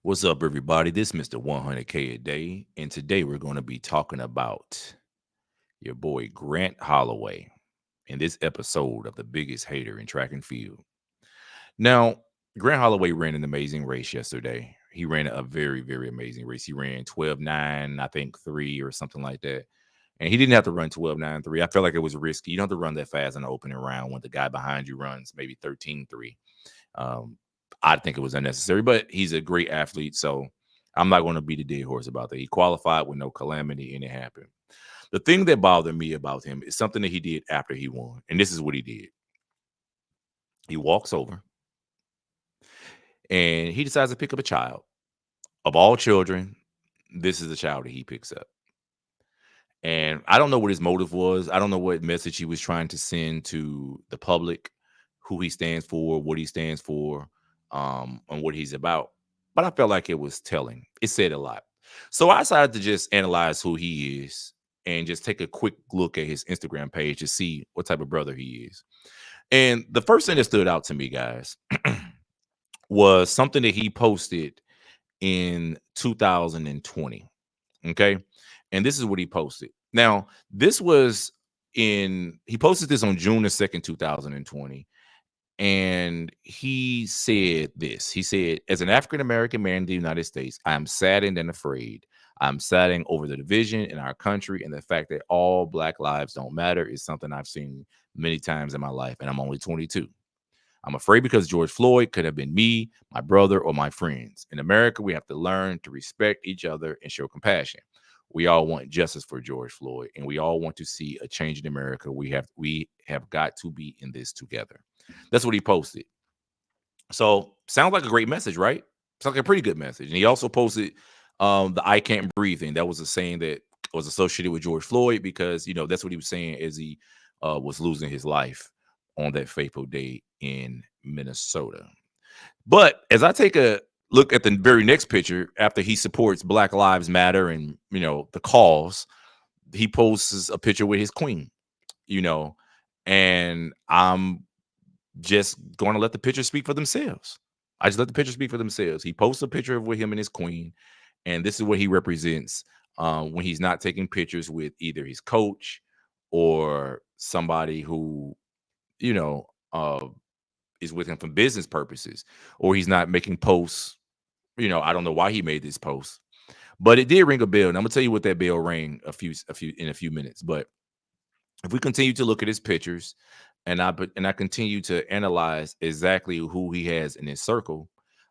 What's up, everybody? This is Mr. 100K a day, and today we're going to be talking about your boy Grant Holloway in this episode of The Biggest Hater in Track and Field. Now, Grant Holloway ran an amazing race yesterday. He ran a very, very amazing race. He ran 12:9, I think 3 or something like that. And he didn't have to run 12:9 3. I felt like it was risky. You don't have to run that fast in the opening round when the guy behind you runs maybe 13:3. Um, I think it was unnecessary, but he's a great athlete, so I'm not going to beat a dead horse about that. He qualified with no calamity, and it happened. The thing that bothered me about him is something that he did after he won, and this is what he did. He walks over and he decides to pick up a child. Of all children, this is the child that he picks up. And I don't know what his motive was. I don't know what message he was trying to send to the public, who he stands for, what he stands for, and what he's about. But I felt like it was telling. It said a lot. So I decided to just analyze who he is and just take a quick look at his Instagram page to see what type of brother he is. And the first thing that stood out to me, guys, was something that he posted in 2020. Okay. And this is what he posted. Now, this was he posted this on June the 2nd, 2020. And he said this. He said, as an African American man in the United States, I am saddened and afraid. I'm saddened over the division in our country, and the fact that all Black lives don't matter is something I've seen many times in my life, and I'm only 22. I'm afraid because George Floyd could have been me, my brother, or my friends. In America, we have to learn to respect each other and show compassion. We all want justice for George Floyd, and we all want to see a change in America. We have got to be in this together. That's what he posted. So sounds like a great message, right? Sounds like a pretty good message. And he also posted the "I can't breathe" thing. That was a saying that was associated with George Floyd because that's what he was saying as he was losing his life on that fateful day in Minnesota. But as I take a look at the very next picture after he supports Black Lives Matter and the cause, he posts a picture with his queen, you know, and I'm just going to let the pictures speak for themselves. I just let the pictures speak for themselves. He posts a picture of with him and his queen, and this is what he represents when he's not taking pictures with either his coach or somebody who you know uh, is with him for business purposes, or he's not making posts. I don't know why he made this post, but it did ring a bell, and I'm gonna tell you what that bell rang a few minutes. But if we continue to look at his pictures, and I continue to analyze exactly who he has in his circle,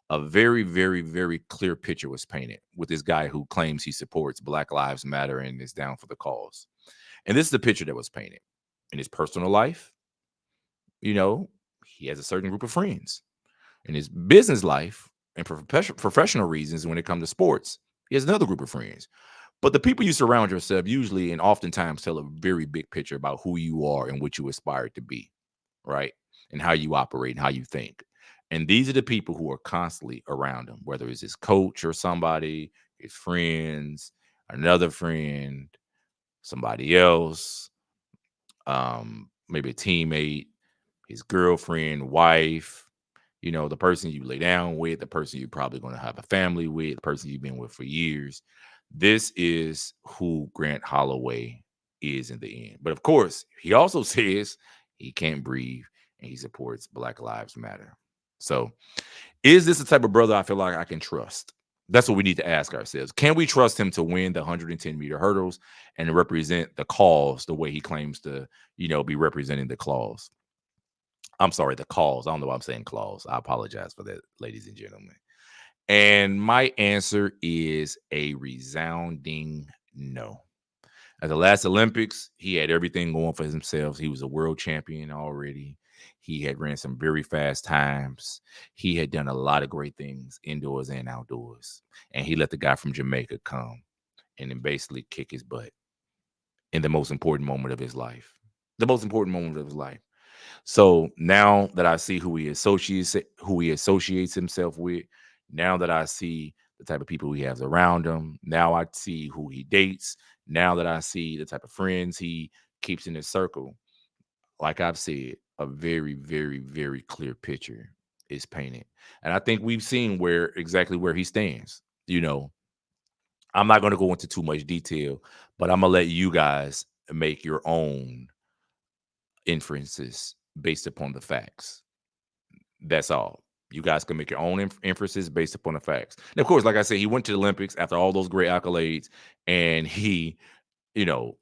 a very, very, very clear picture was painted with this guy who claims he supports Black Lives Matter and is down for the cause. And this is the picture that was painted. In his personal life, you know, he has a certain group of friends. In his business life and for professional reasons, when it comes to sports, he has another group of friends. But the people you surround yourself usually and oftentimes tell a very big picture about who you are and what you aspire to be, right? And how you operate and how you think. And these are the people who are constantly around him, whether it's his coach or somebody, his friends, another friend, somebody else, maybe a teammate, his girlfriend, wife, the person you lay down with, the person you're probably going to have a family with, the person you've been with for years. This is who Grant Holloway is in the end. But of course, he also says he can't breathe and he supports Black Lives Matter. So, is this the type of brother I feel like I can trust? That's what we need to ask ourselves. Can we trust him to win the 110-meter hurdles and represent the cause the way he claims to, be representing the clause? I'm sorry, the cause. I don't know why I'm saying clause. I apologize for that, ladies and gentlemen. And my answer is a resounding no. At the last Olympics, he had everything going for himself. He was a world champion already. He had ran some very fast times. He had done a lot of great things indoors and outdoors. And he let the guy from Jamaica come and then basically kick his butt in the most important moment of his life. The most important moment of his life. So now that I see who he associates himself with, now that I see the type of people he has around him, now I see who he dates, now that I see the type of friends he keeps in his circle, like I've said, a very, very, very clear picture. is painted. And I think we've seen where exactly where he stands. You know, I'm not going to go into too much detail, but I'm gonna let you guys make your own inferences based upon the facts. That's all. You guys can make your own inferences based upon the facts. And of course, like I said, he went to the Olympics after all those great accolades, and you know,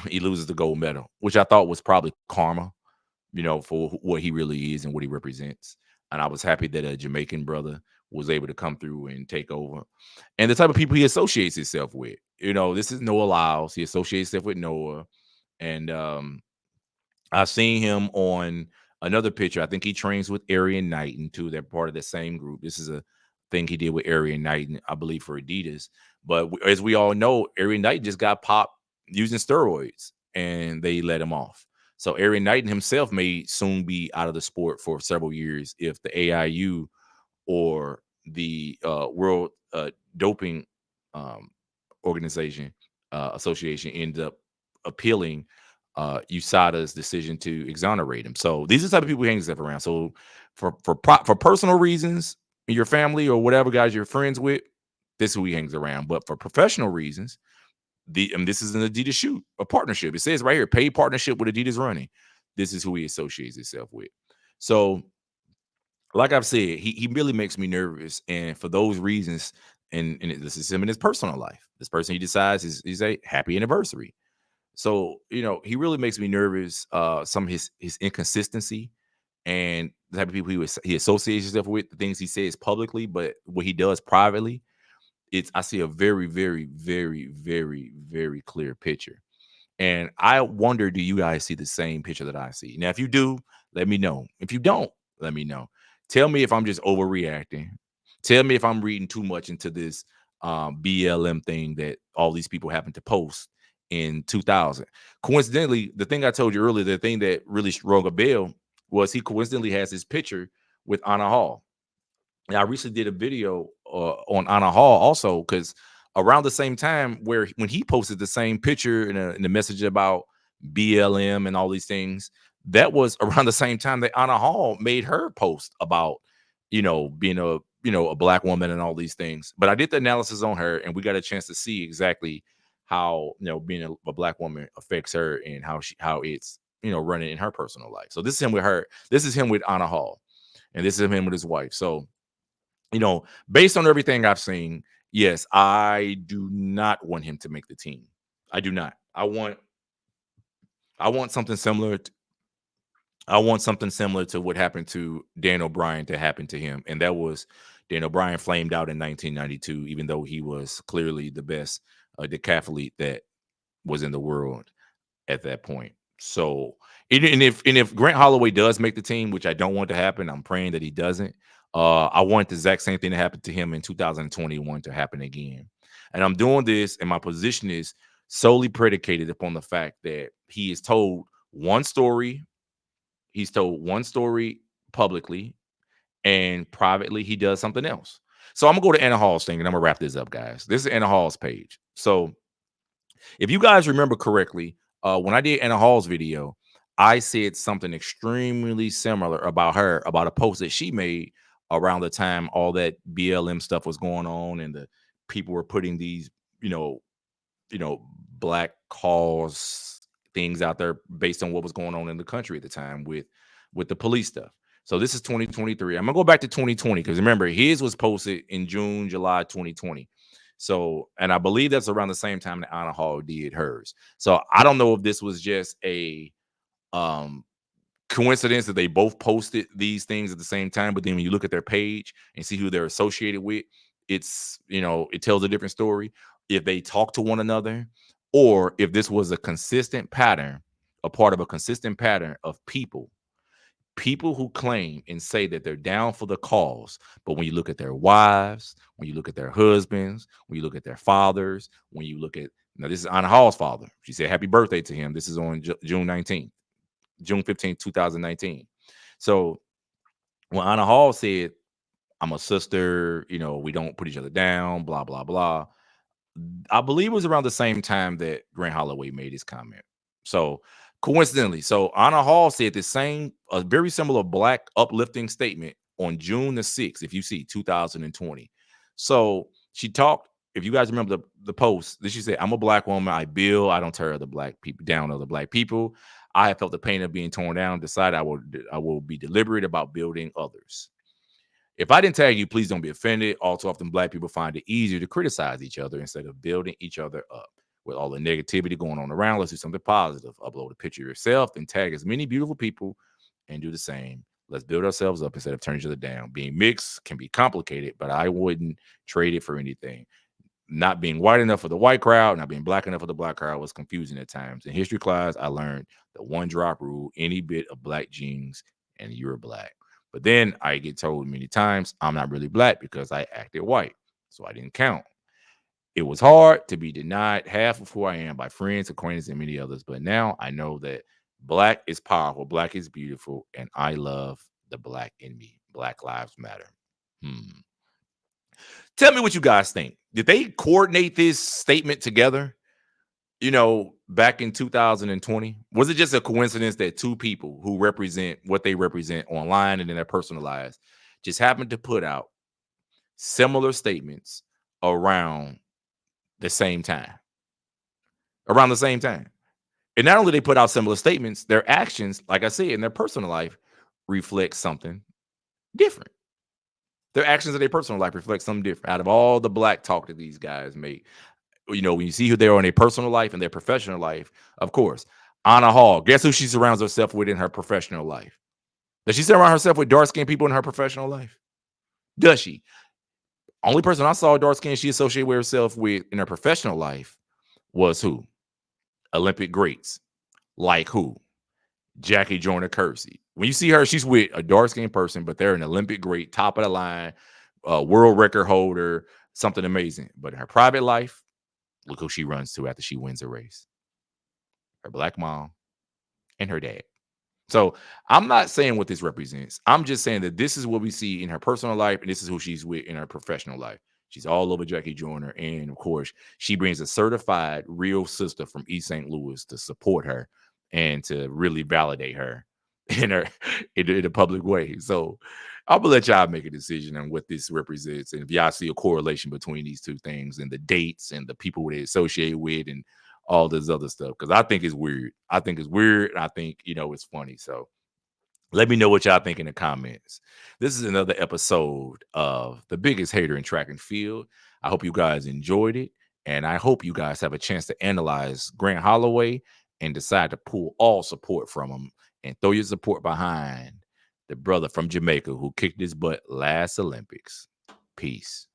he loses the gold medal, which I thought was probably karma, for what he really is and what he represents. And I was happy that a Jamaican brother was able to come through and take over. And the type of people he associates himself with. This is Noah Lyles. He associates himself with Noah. And I've seen him on another picture. I think he trains with Arian Knighton too. They're part of the same group. This is a thing he did with Arian Knighton, I believe, for Adidas. But as we all know, Arian Knighton just got popped using steroids, and they let him off. So Arian Knighton himself may soon be out of the sport for several years if the AIU or the World Doping um, Organization Association end up appealing USADA's decision to exonerate him. So these are the type of people he hangs himself around. So for personal reasons, your family or whatever guys you're friends with, this is who he hangs around. But for professional reasons, this is an Adidas shoot, a partnership. It says right here, paid partnership with Adidas Running. This is who he associates himself with. So like I've said, he really makes me nervous, and for those reasons, and this is him in his personal life. This person he decides is a happy anniversary. So he really makes me nervous. Some of his inconsistency and the type of people he associates himself with, the things he says publicly, but what he does privately. I see a very, very, very, very, very clear picture. And I wonder, do you guys see the same picture that I see? Now, if you do, let me know. If you don't, let me know. Tell me if I'm just overreacting. Tell me if I'm reading too much into this BLM thing that all these people happen to post in 2000. Coincidentally, the thing I told you earlier, the thing that really rung a bell was he coincidentally has his picture with Anna Hall. And I recently did a video on Anna Hall also because around the same time when he posted the same picture and the message about BLM and all these things, that was around the same time that Anna Hall made her post about being a black woman and all these things. But I did the analysis on her, and we got a chance to see exactly how being a black woman affects her and how it's running in her personal life. So this is him with her. This is him with Anna Hall, and this is him with his wife. So based on everything I've seen, yes, I do not want him to make the team. I do not. I want something similar. I want something similar to what happened to Dan O'Brien to happen to him, and that was Dan O'Brien flamed out in 1992, even though he was clearly the best decathlete that was in the world at that point. So, and if Grant Holloway does make the team, which I don't want to happen, I'm praying that he doesn't. I want the exact same thing to happen to him in 2021 to happen again. And I'm doing this, and my position is solely predicated upon the fact that he is told one story. He's told one story publicly, and privately he does something else. So I'm gonna go to Anna Hall's thing, and I'm gonna wrap this up, guys. This is Anna Hall's page. So if you guys remember correctly, when I did Anna Hall's video, I said something extremely similar about her, about a post that she made around the time all that BLM stuff was going on, and the people were putting these, you know, black cause things out there based on what was going on in the country at the time with the police stuff. So this is 2023. I'm gonna go back to 2020 because remember his was posted in June, July 2020. So, and I believe that's around the same time that Anna Hall did hers. So I don't know if this was just a um coincidence that they both posted these things at the same time, but then when you look at their page and see who they're associated with, it tells a different story. If they talk to one another, or if this was a consistent pattern, a part of a consistent pattern of people who claim and say that they're down for the cause, but when you look at their wives, when you look at their husbands, when you look at their fathers, when you look at now, this is Anna Hall's father. She said happy birthday to him. This is on June 19th. June 15th, 2019. So when Anna Hall said, I'm a sister, we don't put each other down, blah, blah, blah. I believe it was around the same time that Grant Holloway made his comment. So coincidentally, so Anna Hall said the same, a very similar black uplifting statement on June the 6th, if you see 2020. So she talked, if you guys remember the post, that she said, I'm a black woman. I build, I don't tear other black people down, other black people. I have felt the pain of being torn down, decided I will be deliberate about building others. If I didn't tag you, please don't be offended. All too often, black people find it easier to criticize each other instead of building each other up. With all the negativity going on around, let's do something positive. Upload a picture of yourself and tag as many beautiful people and do the same. Let's build ourselves up instead of turning each other down. Being mixed can be complicated, but I wouldn't trade it for anything. Not being white enough for the white crowd, not being black enough for the black crowd was confusing at times. In history class, I learned the one drop rule: any bit of black genes and you're black. But then I get told many times I'm not really black because I acted white. So I didn't count. It was hard to be denied half of who I am by friends, acquaintances, and many others. But now I know that black is powerful, black is beautiful, and I love the black in me. Black lives matter. Hmm. Tell me what you guys think. Did they coordinate this statement together? Back in 2020? Was it just a coincidence that two people who represent what they represent online and in their personal lives just happened to put out similar statements around the same time? Around the same time. And not only they put out similar statements, their actions, like I said, in their personal life reflect something different. Their actions in their personal life reflect something different. Out of all the black talk that these guys make, when you see who they are in their personal life and their professional life, of course, Anna Hall, guess who she surrounds herself with in her professional life? Does she surround herself with dark skinned people in her professional life? Does she? Only person I saw dark skinned she associated with herself with in her professional life was who? Olympic greats. Like who? Jackie Joyner Kersey. When you see her, she's with a dark skinned person, but they're an Olympic great, top of the line, world record holder, something amazing. But in her private life, look who she runs to after she wins a race: her black mom and her dad. So I'm not saying what this represents. I'm just saying that this is what we see in her personal life, and this is who she's with in her professional life. She's all over Jackie Joyner. And of course, she brings a certified real sister from East St. Louis to support her and to really validate her in her in a public way. So I'm gonna let y'all make a decision on what this represents. And if y'all see a correlation between these two things and the dates and the people they associate with and all this other stuff, because I think it's weird. I think it's weird. I think, it's funny. So let me know what y'all think in the comments. This is another episode of The Biggest Hater in Track and Field. I hope you guys enjoyed it. And I hope you guys have a chance to analyze Grant Holloway and decide to pull all support from him and throw your support behind the brother from Jamaica who kicked his butt last Olympics. Peace.